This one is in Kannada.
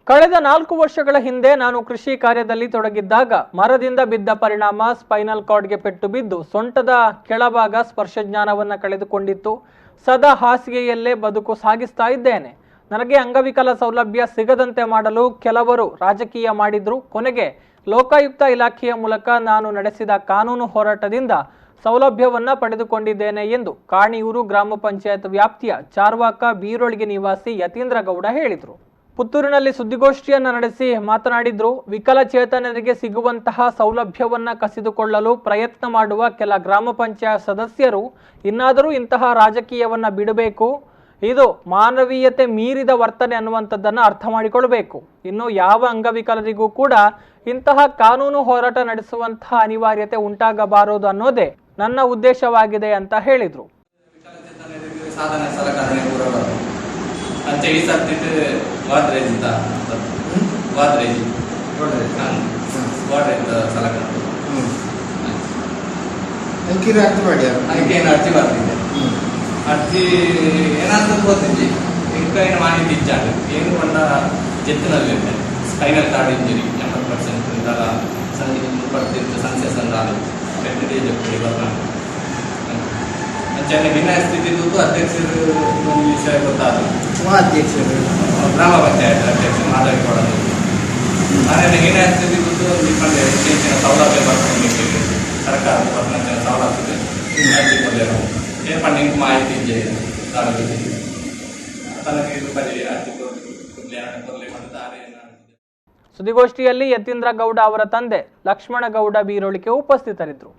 ಕಳೆದ 4 ವರ್ಷಗಳ ಹಿಂದೆ ನಾನು ಕೃಷಿ ಕಾರ್ಯದಲ್ಲಿ ತೊಡಗಿದ್ದಾಗ ಮರದಿಂದ ಬಿದ್ದ ಪರಿಣಾಮ ಸ್ಪೈನಲ್ ಕಾರ್ಡ್ಗೆ ಪೆಟ್ಟು ಬಿದ್ದು ಸೊಂಟದ ಕೆಳಭಾಗ ಸ್ಪರ್ಶಜ್ಞಾನವನ್ನು ಕಳೆದುಕೊಂಡಿತ್ತು. ಸದಾ ಹಾಸಿಗೆಯಲ್ಲೇ ಬದುಕು ಸಾಗಿಸ್ತಾ ಇದ್ದೇನೆ. ನನಗೆ ಅಂಗವಿಕಲ ಸೌಲಭ್ಯ ಸಿಗದಂತೆ ಮಾಡಲು ಕೆಲವರು ರಾಜಕೀಯ ಮಾಡಿದ್ರು. ಕೊನೆಗೆ ಲೋಕಾಯುಕ್ತ ಇಲಾಖೆಯ ಮೂಲಕ ನಾನು ನಡೆಸಿದ ಕಾನೂನು ಹೋರಾಟದಿಂದ ಸೌಲಭ್ಯವನ್ನು ಪಡೆದುಕೊಂಡಿದ್ದೇನೆ ಎಂದು ಕಾಣಿಯೂರು ಗ್ರಾಮ ಪಂಚಾಯತ್ ವ್ಯಾಪ್ತಿಯ ಚಾರ್ವಾಕ ಬೀರೊಳಗೆ ನಿವಾಸಿ ಯತೀಂದ್ರ ಗೌಡ ಹೇಳಿದರು. ಪುತ್ತೂರಿನಲ್ಲಿ ಸುದ್ದಿಗೋಷ್ಠಿಯನ್ನು ನಡೆಸಿ ಮಾತನಾಡಿದ್ರು. ವಿಕಲಚೇತನರಿಗೆ ಸಿಗುವಂತಹ ಸೌಲಭ್ಯವನ್ನು ಕಸಿದುಕೊಳ್ಳಲು ಪ್ರಯತ್ನ ಮಾಡುವ ಕೆಲ ಗ್ರಾಮ ಪಂಚಾಯತ್ ಸದಸ್ಯರು ಇನ್ನಾದರೂ ಇಂತಹ ರಾಜಕೀಯವನ್ನು ಬಿಡಬೇಕು. ಇದು ಮಾನವೀಯತೆ ಮೀರಿದ ವರ್ತನೆ ಅನ್ನುವಂಥದ್ದನ್ನು ಅರ್ಥ ಮಾಡಿಕೊಳ್ಳಬೇಕು. ಇನ್ನು ಯಾವ ಅಂಗವಿಕಲರಿಗೂ ಕೂಡ ಇಂತಹ ಕಾನೂನು ಹೋರಾಟ ನಡೆಸುವಂತಹ ಅನಿವಾರ್ಯತೆ ಉಂಟಾಗಬಾರದು ಅನ್ನೋದೇ ನನ್ನ ಉದ್ದೇಶವಾಗಿದೆ ಅಂತ ಹೇಳಿದರು. ಅರ್ಜಿ ಏನಾದರೂ ಗೊತ್ತಿದ್ದೆ ಇಂಕೈನ ಮಾಹಿತಿ ಇಚ್ಚಾಡು ಏನು ಬಂದ ಜೆತ್ತಿನಲ್ಲಿ ಸ್ಪೈನಲ್ ಕಾರ್ಡ್ ಇಂಜರಿ 80% ಇಂದಾಗ ಸನ್ಸೆಷನ್ ರಾಲಿ ಬೆಟ್ಟಡಿ ಜಪ್ಪಡಿ ಬರ್ತಾನೆ ಅಂಚೆ ಭಿನ್ನ ಸ್ಥಿತಿ ಅಧ್ಯಕ್ಷರು ಒಂದು ವಿಷಯ ಗೊತ್ತಾದ ಅಧ್ಯಕ್ಷರು ಗ್ರಾಮ ಪಂಚಾಯತ್ ಅಧ್ಯಕ್ಷರು ಮಾತಾಡಿ ಕೊಡೋದು ನಾನೇ ಏನೇ ಸ್ಥಿತಿ ನಿಮ್ಮಲ್ಲಿ ಹೆಚ್ಚಿನ ಸೌಲಭ್ಯ ಬರ್ಕೊಂಡು ಸರ್ಕಾರ ಬರ್ತಾನೆ ಸೌಲಭ್ಯ ಅರ್ಜಿ ಕೊಡಲೇನು ಫಂಡಿಂಗ್ ಮಾಹಿತಿ ಇದೆ ಸುದ್ದಿಗೋಷ್ಠಿಯಲ್ಲಿ ಯತೀಂದ್ರ ಗೌಡ ಅವರ ತಂದೆ ಲಕ್ಷ್ಮಣ ಗೌಡ ಬೀರೊಳಿಕೆ ಉಪಸ್ಥಿತರಿದ್ದರು.